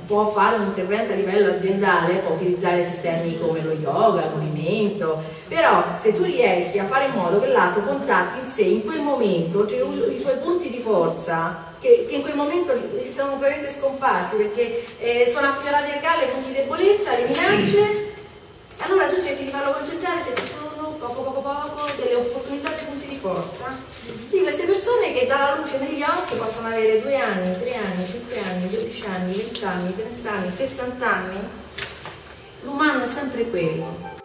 può fare un intervento a livello aziendale, può utilizzare sistemi come lo yoga, il movimento, però se tu riesci a fare in modo che l'atto contatti in sé in quel momento, cioè i suoi punti di forza, che in quel momento gli sono praticamente scomparsi perché sono affiorati a galla i punti di debolezza, le minacce, allora tu cerchi di farlo concentrare se ci sono poco delle opportunità, dei punti di forza di queste persone che dalla luce negli occhi possono avere 2 anni, 3 anni, 5 anni, 12 anni, 20 anni, 30 anni, 60 anni. L'umano è sempre quello.